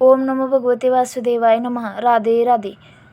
ओम नमो भगवते वासुदेवाय नमः. राधे राधे.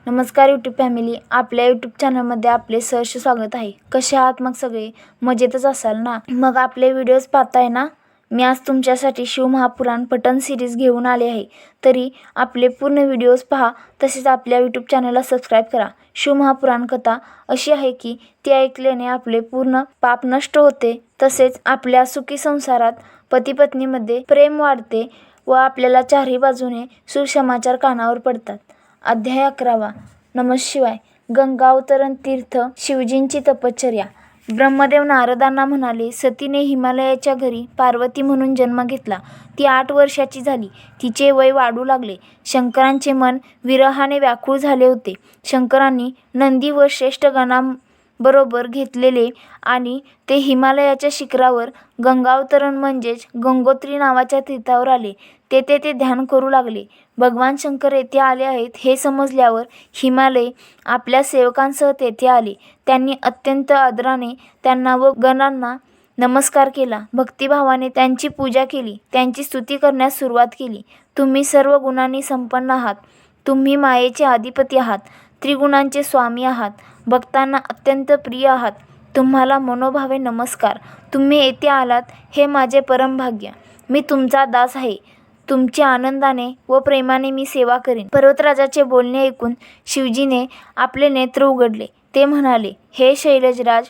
नमस्कार यूट्यूब फॅमिली, आपल्या यूट्यूब चॅनलमध्ये आपले सहर्ष स्वागत आहे. कसे आहात मग सगळे? मजेतच असाल ना? मग आपले व्हिडिओज पाहताय ना? मी आज तुमच्यासाठी शिवमहापुराण पठण सिरीज घेऊन आले आहे. तरी आपले पूर्ण व्हिडिओज पहा, तसेच आपल्या यूट्यूब चॅनलला सबस्क्राईब करा. शिवमहापुराण कथा अशी आहे की ती ऐकल्याने आपले पूर्ण पाप नष्ट होते, तसेच आपल्या सुखी संसारात पती-पत्नीमध्ये प्रेम वाढते व आपल्याला चारही बाजूने सुसमाचार कानावर पडतात. अध्याय 11. नमः शिवाय. गंगा अवतरण तीर्थ. शिवजींची तपश्चर्या. ब्रह्मदेव नारदांना म्हणाले, सतीने हिमालयाच्या घरी पार्वती म्हणून जन्म घेतला. ती 8 वर्षाची झाली. तिचे वय वाढू लागले. शंकरांचे मन विरहाने व्याकुळ झाले होते. शंकरांनी नंदी व श्रेष्ठ गणांबरोबर घेतलेले आणि ते हिमालयाच्या शिखरावर गंगावतरण म्हणजेच गंगोत्री नावाच्या तीर्थावर आले. तेथे ते ध्यान करू लागले. भगवान शंकर येथे आले आहेत हे समजल्यावर हिमालय आपल्या सेवकांसह तेथे आले. त्यांनी अत्यंत आदराने त्यांना व गणांना नमस्कार केला. भक्तिभावाने त्यांची पूजा केली. त्यांची स्तुती करण्यास सुरुवात केली. तुम्ही सर्व गुणांनी संपन्न आहात. तुम्ही मायेचे अधिपती आहात. त्रिगुणांचे स्वामी आहात. भक्तांना अत्यंत प्रिय आहात. तुम्हाला मनोभावे नमस्कार. तुम्ही येथे आलात हे माझे परमभाग्य. मी तुमचा दास आहे. तुमची आनंदाने व प्रेमाने मी सेवा करेन. पर्वतराजाचे बोलणे ऐकून शिवजीने आपले नेत्र उघडले. ते म्हणाले, हे शैलजराज,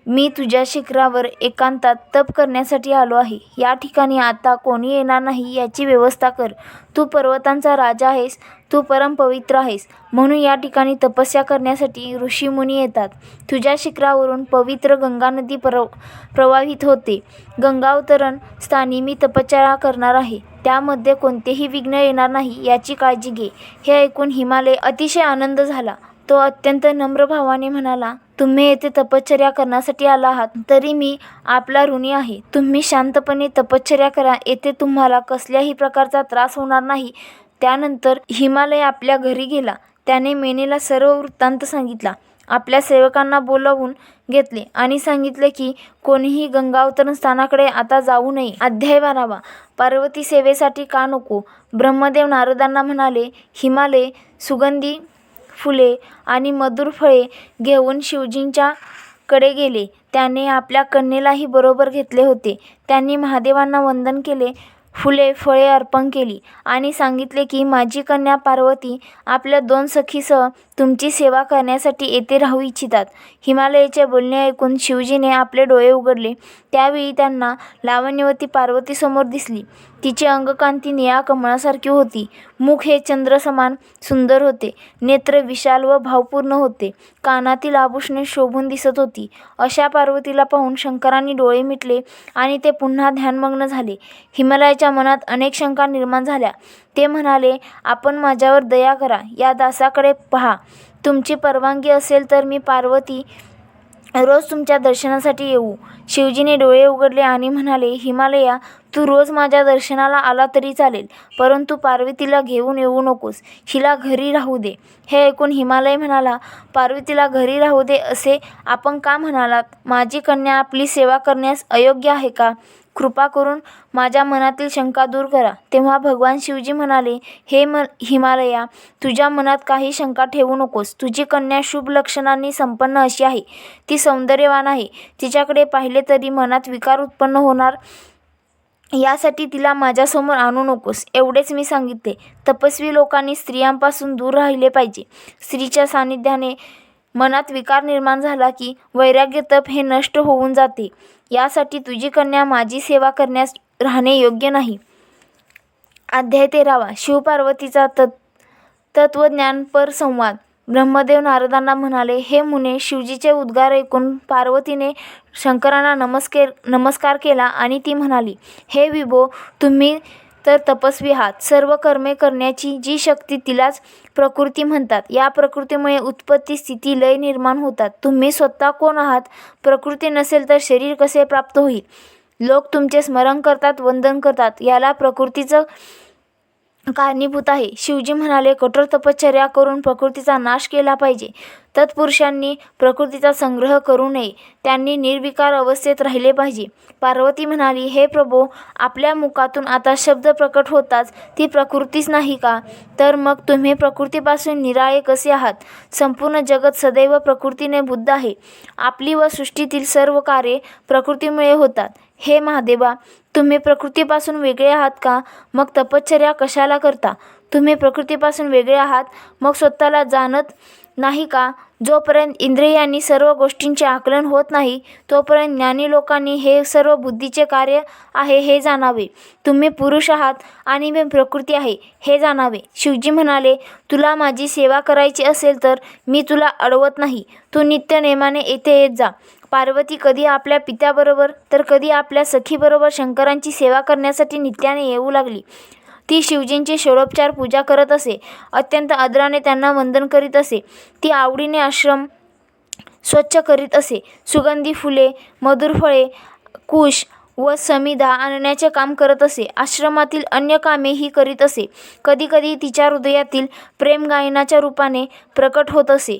मी तुझ्या शिखरावर एकांतात तप करण्यासाठी आलो आहे. या ठिकाणी आता कोणी येणार नाही याची व्यवस्था कर. तू पर्वतांचा राजा आहेस. तू परम पवित्र आहेस. म्हणून या ठिकाणी तपस्या करण्यासाठी ऋषीमुनी येतात. तुझ्या शिखरावरून पवित्र गंगा नदी प्रवाहित होते. गंगावतरण स्थानी मी तपश्चर्या करणार आहे. त्यामध्ये कोणतेही विघ्न येणार नाही याची काळजी घे. हे ऐकून हिमालय अतिशय आनंद झाला. तो अत्यंत नम्र भावाने म्हणाला, तुम्ही येथे तपश्चर्या करण्यासाठी आला आहात, तरी मी आपला ऋणी आहे. तुम्ही शांतपणे तपश्चर्या करा. येथे तुम्हाला कसल्याही प्रकारचा त्रास होणार नाही. त्यानंतर हिमालय आपल्या घरी गेला. त्याने मेनेला सर्व वृत्तांत सांगितला. आपल्या सेवकांना बोलावून घेतले आणि सांगितले की कोणीही गंगावतरण स्थानाकडे आता जाऊ नये. अध्याय 12. पार्वती सेवेसाठी का नको? ब्रह्मदेव नारदांना म्हणाले, हिमालय सुगंधी फुले आणि मधुर फळे घेऊन शिवजींच्या कडे गेले. त्याने आपल्या कन्येलाही बरोबर घेतले होते. त्यांनी महादेवांना वंदन केले, फुले फळे अर्पण केली आणि सांगितले की माझी कन्या पार्वती आपल्या 2 सखीसह तुमची सेवा करण्यासाठी येथे राहू इच्छितात. हिमालयाचे बोलणे ऐकून शिवजीने आपले डोळे उघडले. त्यावेळी त्यांना लावण्यवती पार्वती समोर दिसली. तिचे अंगकांती निळ्या कमळासारखी होती. मुख हे चंद्रसमान सुंदर होते. नेत्र विशाल व भावपूर्ण होते. कानातील आभूषणे शोभून दिसत होती. अशा पार्वतीला पाहून शंकरांनी डोळे मिटले आणि ते पुन्हा ध्यानमग्न झाले. हिमालयाच्या मनात अनेक शंका निर्माण झाल्या. ते म्हणाले, आपण माझ्यावर दया करा. या दासाकडे पहा. तुमची परवानगी असेल तर मी पार्वती रोज तुमच्या दर्शनासाठी येऊ. शिवजीने डोळे उघडले आणि म्हणाले, हिमालया, तू रोज माझ्या दर्शनाला आला तरी चालेल, परंतु पार्वतीला घेऊन येऊ नकोस. हिला घरी राहू दे. हे ऐकून हिमालय म्हणाला, पार्वतीला घरी राहू दे असे आपण का म्हणालात? माझी कन्या आपली सेवा करण्यास अयोग्य आहे का? कृपा करून माझ्या मनातील शंका दूर करा. तेव्हा भगवान शिवजी म्हणाले, हे हिमालया, तुझ्या मनात काही शंका ठेवू नकोस. तुझी कन्या शुभ लक्षणांनी संपन्न अशी आहे. ती सौंदर्यवान आहे. तिच्याकडे पाहिले तरी मनात विकार उत्पन्न होणार. यासाठी तिला माझ्यासमोर आणू नकोस. एवढेच मी सांगितले. तपस्वी लोकांनी स्त्रियांपासून दूर राहिले पाहिजे. स्त्रीच्या सान्निध्याने मनात विकार निर्माण झाला की वैराग्य तप हे नष्ट होऊन जाते. यासाठी तुझी कन्या माझी सेवा करण्यास राहणे योग्य नाही. अध्याय 13. शिवपार्वतीचा तत्वज्ञानपर संवाद. ब्रह्मदेव नारदांना म्हणाले, हे मुने, शिवजीचे उद्गार ऐकून पार्वतीने शंकरांना नमस्कार केला आणि ती म्हणाली, हे विभो, तुम्ही तर तपस्वी आहात. सर्व कर्मे करण्याची जी शक्ती तिलाच प्रकृती म्हणतात. या प्रकृतीमुळे उत्पत्ती, स्थिती, लय निर्माण होतात. तुम्ही स्वतः कोण आहात? प्रकृती नसेल तर शरीर कसे प्राप्त होईल? लोक तुमचे स्मरण करतात, वंदन करतात. याला प्रकृतीचं कारणीभूत आहे. शिवजी म्हणाले, कठोर तपश्चर्या करून प्रकृतीचा नाश केला पाहिजे. तत्पुरुषांनी प्रकृतीचा संग्रह करू नये, त्यांनी निर्विकार अवस्थेत राहिले पाहिजे. पार्वती म्हणाली, हे प्रभो, आपल्या मुखातून आता शब्द प्रकट होताच ती प्रकृतीच नाही का? तर मग तुम्ही प्रकृतीपासून निराळे कसे आहात? संपूर्ण जगत सदैव प्रकृतीने बुद्ध आहे. आपली व सृष्टीतील सर्व कार्ये प्रकृतीमुळे होतात. हे महादेवा, तुम्ही प्रकृतीपासून वेगळे आहात का? मग तपश्चर्या कशाला करता? तुम्ही प्रकृतीपासून वेगळे आहात, मग स्वतःला जाणत नाही का? जोपर्यंत इंद्रियांनी सर्व गोष्टींचे आकलन होत नाही, तोपर्यंत ज्ञानी लोकांनी हे सर्व बुद्धीचे कार्य आहे हे जाणावे. तुम्ही पुरुष आहात आणि मी प्रकृती आहे हे जाणावे. शिवजी म्हणाले, तुला माझी सेवा करायची असेल तर मी तुला अडवत नाही. तू नित्य नेमाने येथे येत जा. पार्वती कधी आपल्या पित्याबरोबर तर कधी आपल्या सखीबरोबर शंकरांची सेवा करण्यासाठी नित्याने येऊ लागली. ती शिवजींची षोडोपचार पूजा करत असे. अत्यंत आदराने त्यांना वंदन करीत असे. ती आवडीने आश्रम स्वच्छ करीत असे. सुगंधी फुले, मधुर फळे, कुश व समिधा आणण्याचे काम करत असे. आश्रमातील अन्य कामेही करीत असे. कधीकधी तिच्या हृदयातील प्रेम गायनाच्या रूपाने प्रकट होत असे.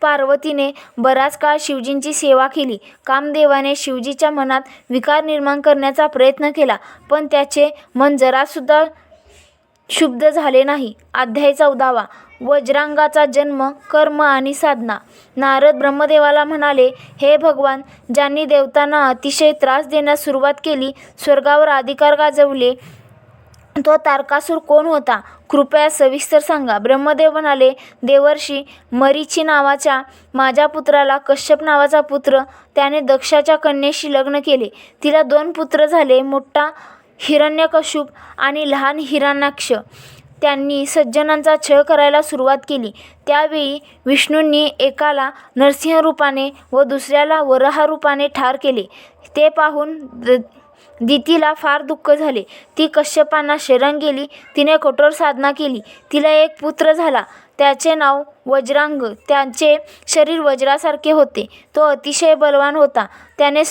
पार्वतीने बराच काळ शिवजींची सेवा केली. कामदेवाने शिवजीच्या मनात विकार निर्माण करण्याचा प्रयत्न केला, पण त्याचे मन जरासुद्धा क्षुब्ध झाले नाही. अध्याय 14. वज्रांगाचा जन्म, कर्म आणि साधना. नारद ब्रह्मदेवाला म्हणाले, हे भगवान, ज्यांनी देवतांना अतिशय त्रास देण्यास सुरुवात केली, स्वर्गावर अधिकार गाजवले, तो तारकासूर कोण होता? कृपया सविस्तर सांगा. ब्रह्मदेव म्हणाले, देवर्षी मरीची नावाच्या माझ्या पुत्राला कश्यप नावाचा पुत्र, त्याने दक्षाच्या कन्येशी लग्न केले. तिला 2 पुत्र झाले, मोठा हिरण्यकश्यप आणि लहान हिरण्याक्ष. त्यांनी सज्जनांचा छळ करायला सुरुवात केली. त्यावेळी विष्णूंनी एकाला नरसिंह रूपाने व दुसऱ्याला वराह रूपाने ठार केले. ते पाहून दितीला फार दुःख झाले. ती कश्यपांना शरण गेली. तिने कठोर साधना केली. तिला एक पुत्र झाला. त्याचे नाव वज्रांग. त्याचे शरीर वज्रासारखे होते. तो अतिशय बलवान होता. त्याने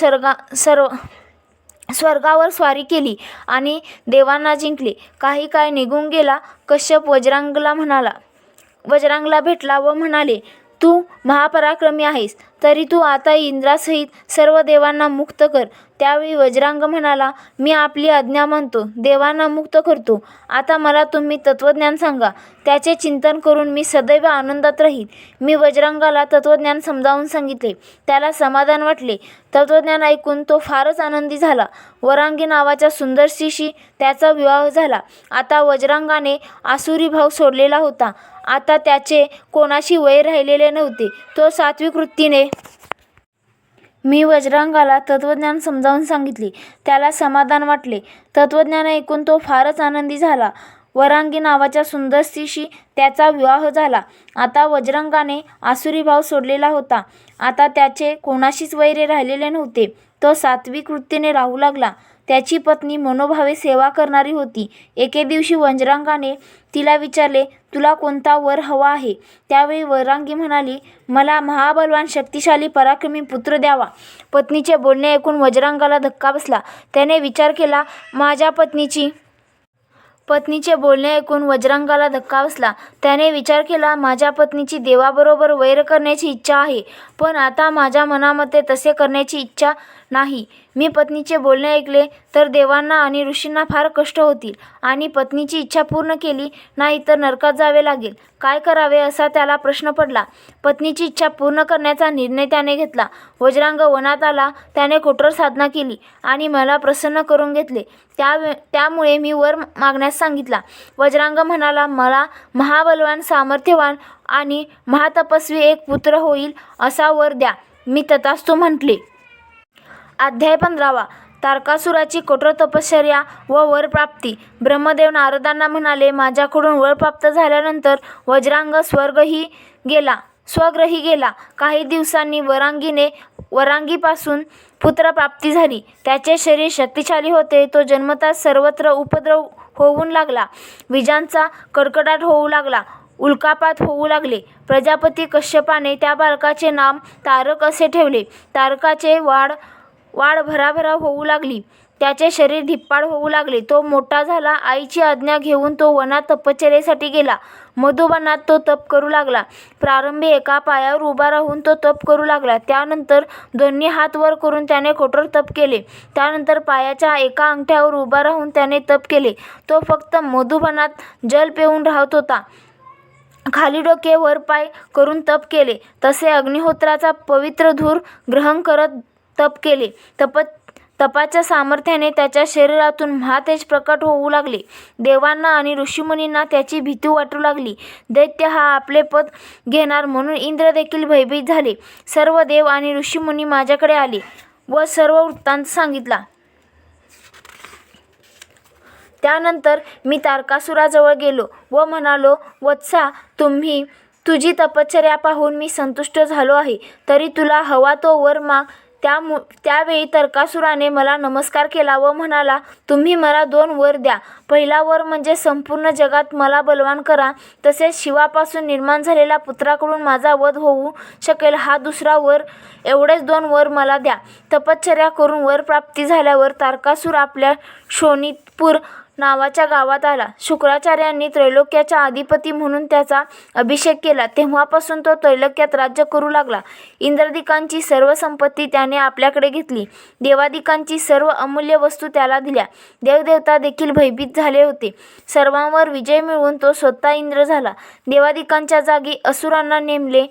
स्वर्गावर स्वारी केली आणि देवांना जिंकले. काही काळ निघून गेला. कश्यप वज्रांगला भेटला व म्हणाले, तू महापराक्रमी आहेस, तरी तू आता इंद्रासहित सर्व देवांना मुक्त कर. त्यावेळी वज्रांग म्हणाला, मी आपली आज्ञा मानतो, देवांना मुक्त करतो. आता मला तुम्ही तत्त्वज्ञान सांगा. त्याचे चिंतन करून मी सदैव आनंदात राहील. मी वज्रांगाला तत्त्वज्ञान समजावून सांगितले. त्याला समाधान वाटले. तत्त्वज्ञान ऐकून तो फारच आनंदी झाला. वरांगी नावाच्या सुंदर स्त्रीशी त्याचा विवाह झाला. आता वज्रांगाने आसुरी भाव सोडलेला होता. आता त्याचे कोणाशी वैर राहिलेले नव्हते. तो सात्विक वृत्तीने मी वज्रांगाला तत्त्वज्ञान समजावून सांगितले. त्याला समाधान वाटले. तत्त्वज्ञान ऐकून तो फारच आनंदी झाला. वरांगी नावाच्या सुंदर स्त्रीशी त्याचा विवाह झाला. आता वज्रांगाने आसुरी भाव सोडलेला होता. आता त्याचे कोणाशीच वैर राहिलेले नव्हते. तो सात्विक वृत्तीने राहू लागला. त्याची पत्नी मनोभावे सेवा करणारी होती. एके दिवशी वज्रांगाने तिला विचारले, तुला कोणता वर हवा आहे? त्यावेळी वरांगी म्हणाली, मला महाबलवान शक्तिशाली पराक्रमी पुत्र द्यावा. पत्नीचे बोलणे ऐकून वज्रांगाला धक्का बसला. त्याने विचार केला, माझ्या पत्नीची देवाबरोबर वैर करण्याची इच्छा आहे, पण आता माझ्या मनामध्ये तसे करण्याची इच्छा नाही. मी पत्नीचे बोलणे ऐकले तर देवांना आणि ऋषींना फार कष्ट होतील आणि पत्नीची इच्छा पूर्ण केली नाही तर नरकात जावे लागेल. काय करावे असा त्याला प्रश्न पडला. पत्नीची इच्छा पूर्ण करण्याचा निर्णय त्याने घेतला. वज्रांग वनात आला. त्याने कठोर साधना केली आणि मला प्रसन्न करून घेतले. त्यामुळे मी वर मागण्यास सांगितला. वज्रांग म्हणाला, मला महाबलवान, सामर्थ्यवान आणि महातपस्वी एक पुत्र होईल असा वर द्या. मी तथास्तु म्हटले. अध्याय 15. तारकासुराची कठोर तपश्चर्या व वरप्राप्ती. ब्रह्मदेव नारदांना म्हणाले, माझ्याकडून वर प्राप्त झाल्यानंतर वज्रांग स्वग्रही गेला. काही दिवसांनी वरांगीपासून पुत्रप्राप्ती झाली. त्याचे शरीर शक्तिशाली होते. तो जन्मताच सर्वत्र उपद्रव होऊन लागला. विजांचा कडकडाट होऊ लागला. उल्कापात होऊ लागले. प्रजापती कश्यपाने त्या बालकाचे नाव तारक असे ठेवले. तारकाचे वाढ भराभरा होऊ लागली. त्याचे शरीर धिप्पाड होऊ लागले. तो मोठा झाला. आईची आज्ञा घेऊन तो वनात तपश्चर्येसाठी गेला. मधुवनात तो तप करू लागला. प्रारंभी एका पायावर उभा राहून तो तप करू लागला. त्यानंतर दोन्ही हात वर करून त्याने कठोर तप केले. त्यानंतर पायाच्या एका अंगठ्यावर उभा राहून त्याने तप केले. तो फक्त मधुवनात जल पिऊन राहत होता. खाली डोके वर पाय करून तप केले. तसे अग्निहोत्राचा पवित्र धूर ग्रहण करत तप केले. तपाच्या सामर्थ्याने त्याच्या शरीरातून महातेज प्रकट होऊ लागले. देवांना आणि ऋषीमुनींना त्याची भीती वाटू लागली. दैत्य हा आपले पद घेणार म्हणून इंद्र देखील भयभीत झाले. सर्व देव आणि ऋषीमुनी माझ्याकडे आले व सर्व वृत्तांत सांगितला. त्यानंतर मी तारकासुराजवळ गेलो व म्हणालो, वत्सा, तुझी तपश्चर्या पाहून मी संतुष्ट झालो आहे. तरी तुला हवा तो वर माग. त्यावेळी तारकासुराने मला नमस्कार केला व म्हणाला, तुम्ही मला 2 वर द्या. पहिला वर म्हणजे संपूर्ण जगात मला बलवान करा, तसेच शिवापासून निर्माण झालेल्या पुत्राकडून माझा वध होऊ शकेल. हा दुसरा वर. एवढेच 2 वर मला द्या. तपश्चर्या करून वर प्राप्ती झाल्यावर तारकासूर आपल्या शोणितपूर नावाच्या गावात आला. शुक्राचार्यांनी त्रैलोक्याचा अधिपती म्हणून त्याचा अभिषेक केला. तेव्हापासून तो त्रैलोक्यात राज्य करू लागला. इंद्रादिकांची सर्व संपत्ती त्याने आपल्याकडे घेतली. देवादिकांची सर्व अमूल्य वस्तू त्याला दिल्या. देवदेवता देखील भयभीत झाले होते. सर्वांवर विजय मिळवून तो स्वतः इंद्र झाला. देवादिकांच्या जागी असुरांना नेमले.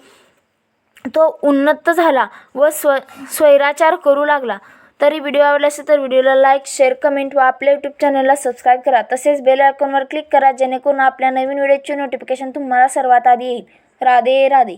तो उन्नत झाला व स्वैराचार करू लागला. तरी व्हिडिओ आवडला असेल तर व्हिडिओला लाईक, शेअर, कमेंट व आपल्या यूट्यूब चॅनलला सबस्क्राईब करा. तसेच बेल आयकॉनवर क्लिक करा जेणेकरून आपल्या नवीन व्हिडिओची नोटिफिकेशन तुम्हाला सर्वात आधी येईल. राधे राधे.